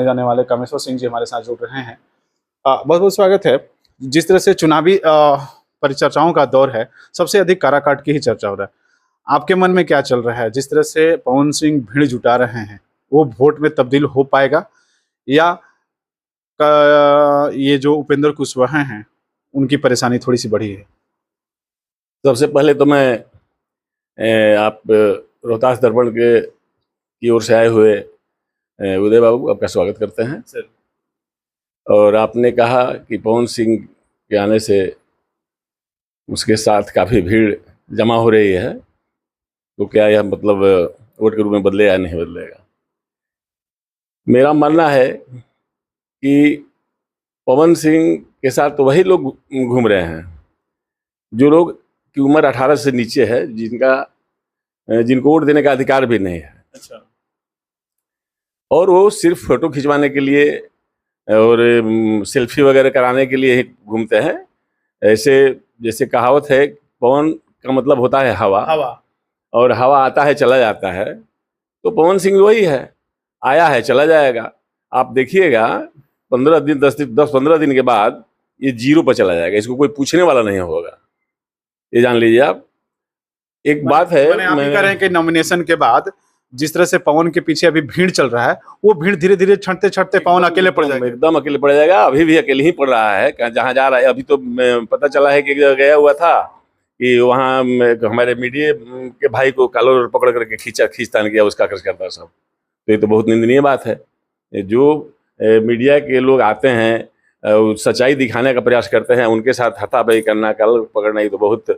जाने जाने वाले कामेश्वर सिंह जी हमारे साथ जुड़ रहे हैं। बहुत बहुत स्वागत है। जिस तरह से चुनावी परिचर्चाओं का दौर है, सबसे अधिक काराकाट की ही चर्चा हो रहा है। आपके मन में क्या चल रहा है? जिस तरह से पवन सिंह भीड़ जुटा रहे हैं, वो वोट में तब्दील हो पाएगा या ये जो उपेंद्र कुशवाहा हैं, उनकी परेशानी थोड़ी सी बढ़ी है? सबसे पहले तो मैं आप रोहतास दर्पण के की ओर से आए हुए उदय बाबू आपका स्वागत करते हैं सर। और आपने कहा कि पवन सिंह के आने से उसके साथ काफ़ी भीड़ जमा हो रही है, तो क्या यह मतलब वोट के रूप में बदलेगा या नहीं बदलेगा? मेरा मानना है कि पवन सिंह के साथ तो वही लोग घूम रहे हैं जो लोग की उम्र 18 से नीचे है, जिनको वोट देने का अधिकार भी नहीं है। अच्छा। और वो सिर्फ फोटो खिंचवाने के लिए और सेल्फी वगैरह कराने के लिए ही घूमते हैं। ऐसे जैसे कहावत है, पवन का मतलब होता है हवा, और हवा आता है चला जाता है, तो पवन सिंह वही है, आया है चला जाएगा। आप देखिएगा 15 दिन 10-15 दिन के बाद ये जीरो पर चला जाएगा, इसको कोई पूछने वाला नहीं होगा, ये जान लीजिए आप। एक बात है, आप कह रहे हैं कि नॉमिनेशन के बाद जिस तरह से पवन के पीछे अभी भीड़ चल रहा है, वो भीड़ धीरे धीरे छंटते छंटते पवन अकेले पड़ जाएगा। एकदम अकेले पड़ जाएगा। अभी भी अकेले ही पड़ रहा है जहाँ जा रहा है। अभी तो पता चला है कि गया हुआ था कि वहाँ हमारे मीडिया के भाई को कॉलर पकड़ करके खींचतान किया उसका कार्यकर्ता सब। तो ये तो बहुत निंदनीय बात है। जो मीडिया के लोग आते हैं, सच्चाई दिखाने का प्रयास करते हैं, उनके साथ हाथापाई करना, कॉलर पकड़ना, ये तो बहुत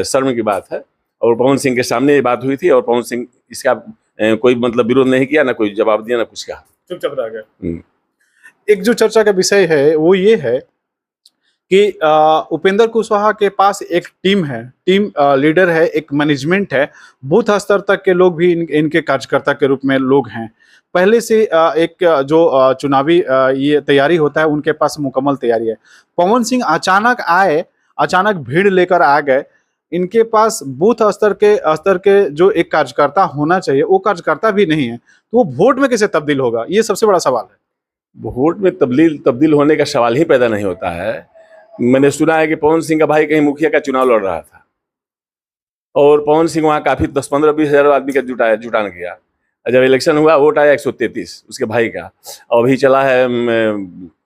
शर्म की बात है। और पवन सिंह के सामने ये बात हुई थी और पवन सिंह इसका कोई मतलब विरोध नहीं किया, ना कोई जवाब दिया, ना कुछ कहा, चुपचाप रह गया। एक जो चर्चा का विषय है वो ये है कि उपेंद्र कुशवाहा के पास एक टीम है, टीम लीडर है, एक मैनेजमेंट है, बूथ स्तर तक के लोग भी इनके कार्यकर्ता के रूप में लोग हैं। पहले से एक जो चुनावी ये तैयारी होता है, उनके पास मुकम्मल तैयारी है। पवन सिंह अचानक आए, अचानक भीड़ लेकर आ गए। इनके पास बूथ स्तर के जो एक कार्यकर्ता होना चाहिए, वो कार्यकर्ता भी नहीं है, तो वो वोट में कैसे तब्दील होगा? ये सबसे बड़ा सवाल है। वोट में तब्दील होने का सवाल ही पैदा नहीं होता है। मैंने सुना है कि पवन सिंह का भाई कहीं मुखिया का चुनाव लड़ रहा था और पवन सिंह वहाँ काफ़ी 10-15-20 हज़ार आदमी का जुटान किया। जब इलेक्शन हुआ, वोट आया 133 उसके भाई का, और अभी चला है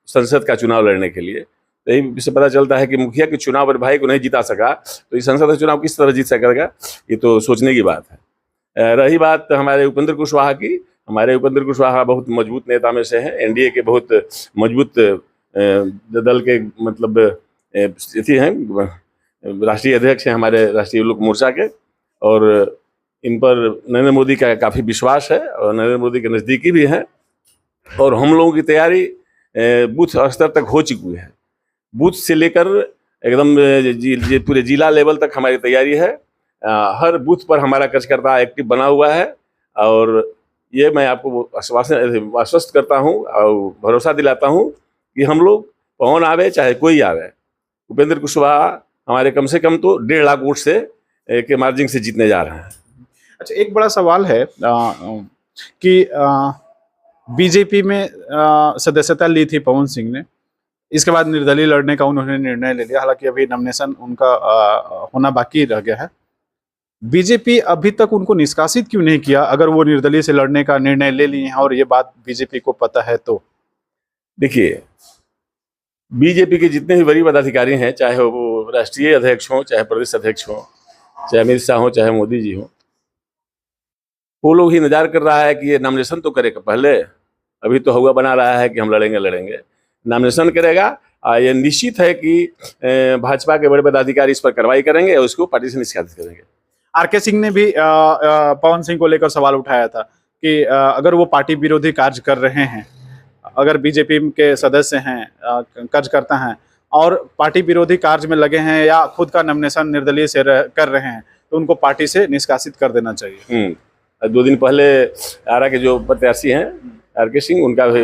संसद का चुनाव लड़ने के लिए। तो यही से पता चलता है कि मुखिया के चुनाव पर भाई को नहीं जिता सका, तो इस संसद का चुनाव किस तरह जीत सकेगा, ये तो सोचने की बात है। रही बात हमारे उपेंद्र कुशवाहा की, हमारे उपेंद्र कुशवाहा बहुत मजबूत नेता में से हैं, एनडीए के बहुत मजबूत दल के मतलब स्थिति हैं, राष्ट्रीय अध्यक्ष हैं हमारे राष्ट्रीय लोक मोर्चा के, और इन पर नरेंद्र मोदी का काफ़ी विश्वास है और नरेंद्र मोदी के नज़दीकी भी हैं। और हम लोगों की तैयारी बूथ स्तर तक हो चुकी है। बूथ से लेकर एकदम पूरे जिला लेवल तक हमारी तैयारी है। हर बूथ पर हमारा कार्यकर्ता एक्टिव बना हुआ है और ये मैं आपको आश्वस्त करता हूँ और भरोसा दिलाता हूँ कि हम लोग, पवन आवे चाहे कोई आवे, उपेंद्र कुशवाहा हमारे कम से कम तो 1.5 लाख वोट से के मार्जिन से जीतने जा रहे हैं। अच्छा, एक बड़ा सवाल है कि बीजेपी में सदस्यता ली थी पवन सिंह ने, इसके बाद निर्दलीय लड़ने का उन्होंने निर्णय ले लिया। हालांकि अभी नॉमिनेशन उनका होना बाकी रह गया है। बीजेपी अभी तक उनको निष्कासित क्यों नहीं किया, अगर वो निर्दलीय से लड़ने का निर्णय ले लिए हैं और ये बात बीजेपी को पता है तो? देखिए, बीजेपी के जितने भी वरीय पदाधिकारी हैं, चाहे वो राष्ट्रीय अध्यक्ष हों, चाहे प्रदेश अध्यक्ष हों, चाहे अमित शाह हों, चाहे मोदी जी हों, वो लोग ही इंतजार कर रहा है कि ये नॉमिनेशन तो करेगा पहले। अभी तो हुआ बना रहा है कि हम लड़ेंगे, नॉमिनेशन करेगा। ये निश्चित है कि भाजपा के बड़े पदाधिकारी इस पर कार्रवाई करेंगे और उसको पार्टी से निष्कासित करेंगे। आरके सिंह ने भी पवन सिंह को लेकर सवाल उठाया था कि अगर वो पार्टी विरोधी कार्य कर रहे हैं, अगर बीजेपी के सदस्य हैं, कार्यकर्ता हैं और पार्टी विरोधी कार्य में लगे हैं या खुद का नॉमिनेशन निर्दलीय से कर रहे हैं, तो उनको पार्टी से निष्कासित कर देना चाहिए। 2 दिन पहले आरा के जो प्रत्याशी हैं आरके सिंह, उनका भी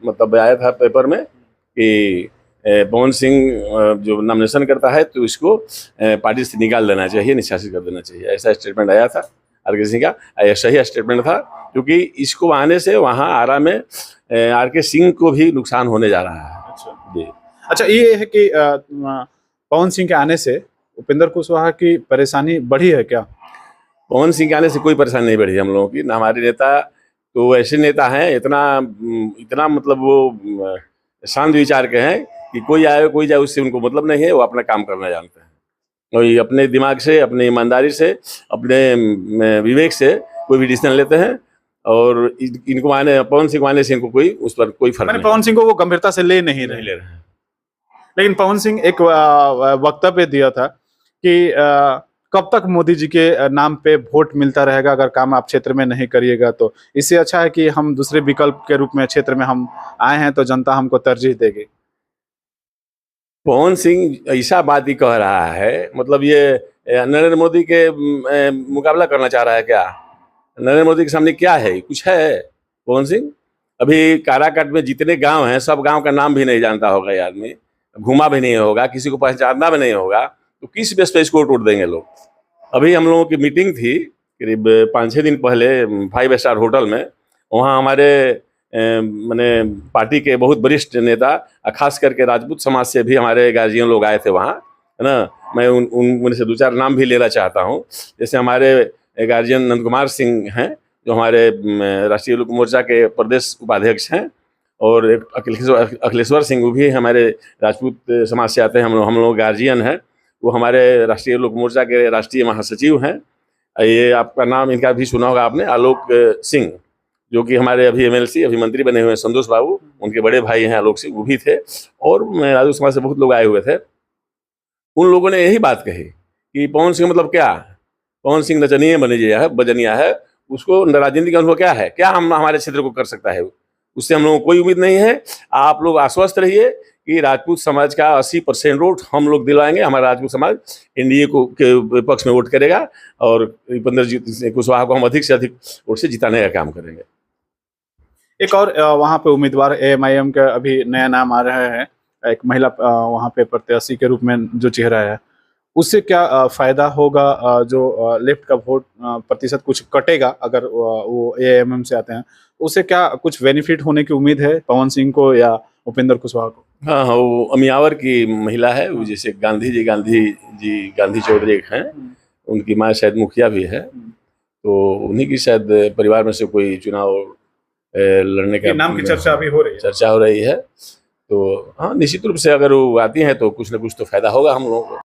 मतलब आया था पेपर में कि पवन सिंह जो नॉमिनेशन करता है तो इसको पार्टी से निकाल देना चाहिए, निष्कासित कर देना चाहिए, ऐसा स्टेटमेंट आया था आरके सिंह का। यह सही स्टेटमेंट था क्योंकि इसको आने से वहाँ आरा में आर.के. सिंह को भी नुकसान होने जा रहा है। अच्छा जी। अच्छा, ये है कि पवन सिंह के आने से उपेंद्र कुशवाहा की परेशानी बढ़ी है क्या? पवन सिंह के आने से कोई परेशानी नहीं बढ़ी हम लोगों की। ना हमारे नेता तो ऐसे नेता हैं, इतना मतलब वो शांत विचार के हैं कि कोई आए कोई जाए उससे उनको मतलब नहीं है, वो अपना काम करना जानते हैं और ये अपने दिमाग से, अपनी ईमानदारी से, अपने विवेक से कोई भी डिसीजन लेते हैं और इनको आने, पवन सिंह को आने से इनको कोई उस पर कोई फर्क मैंने नहीं पवन सिंह को वो गंभीरता से ले नहीं रहे। ले रहे हैं। लेकिन पवन सिंह एक वक्तव्य दिया था कि कब तक मोदी जी के नाम पे वोट मिलता रहेगा अगर काम आप क्षेत्र में नहीं करिएगा तो। इससे अच्छा है कि हम दूसरे विकल्प के रूप में क्षेत्र में हम आए हैं तो जनता हमको तरजीह देगी। पवन सिंह ऐसा बात ही कह रहा है, मतलब ये नरेंद्र मोदी के मुकाबला करना चाह रहा है क्या? नरेंद्र मोदी के सामने क्या है? कुछ है पवन सिंह? अभी काराकाट में जितने गांव हैं सब गांव का नाम भी नहीं जानता होगा ये आदमी, घूमा भी नहीं होगा, किसी को पहचानना भी नहीं होगा, तो किस बेस पे इसको वोट देंगे लोग? अभी हम लोगों की मीटिंग थी करीब 5-6 दिन पहले 5 स्टार होटल में। वहाँ हमारे मैंने पार्टी के बहुत वरिष्ठ नेता, खास करके राजपूत समाज से भी हमारे गार्जियन लोग आए थे वहाँ, है ना। मैं उनमें से 2-4 नाम भी लेना चाहता हूँ। जैसे हमारे गार्जियन नंद कुमार सिंह हैं जो हमारे राष्ट्रीय लोक मोर्चा के प्रदेश उपाध्यक्ष हैं, और एक अखिलेश्वर सिंह, वो भी हमारे राजपूत समाज से आते हैं, हम लोग गार्जियन हैं। वो हमारे राष्ट्रीय लोक मोर्चा के राष्ट्रीय महासचिव हैं। ये आपका नाम इनका भी सुना होगा आपने, आलोक सिंह, जो कि हमारे अभी एमएलसी, अभी मंत्री बने हुए हैं, संतोष बाबू, उनके बड़े भाई हैं आलोक सिंह, वो भी थे। और राजपूत समाज से बहुत लोग आए हुए थे। उन लोगों ने यही बात कही कि पवन सिंह मतलब क्या? पवन सिंह नचनीय बजनिया है, उसको राजनीति का अनुभव क्या है? क्या हम हमारे क्षेत्र को कर सकता है? उससे हम लोगों को कोई उम्मीद नहीं है। आप लोग आश्वस्त रहिए कि राजपूत समाज का 80% वोट हम लोग दिलवाएंगे। हमारा राजपूत समाज एनडीए को के पक्ष में वोट करेगा और उपेंद्र कुशवाहा को हम अधिक से अधिक वोट से जिताने का काम करेंगे। एक और वहाँ पे उम्मीदवार एएमआईएम का अभी नया नाम आ रहा है, एक महिला वहाँ पे प्रत्याशी के रूप में जो चेहरा है, उससे क्या फायदा होगा? जो लेफ्ट का वोट प्रतिशत कुछ कटेगा अगर वो एएमएम से आते हैं, उससे क्या कुछ बेनिफिट होने की उम्मीद है पवन सिंह को या उपेंद्र कुशवाहा को? हाँ हाँ, वो अमियावर की महिला है, वो जैसे गांधी चौधरी एक हैं, उनकी माँ शायद मुखिया भी है, तो उन्हीं की शायद परिवार में से कोई चुनाव लड़ने का नाम की चर्चा अभी हो रही है। तो हाँ, निश्चित रूप से अगर वो आती हैं तो कुछ न कुछ तो फायदा होगा हम लोगों को।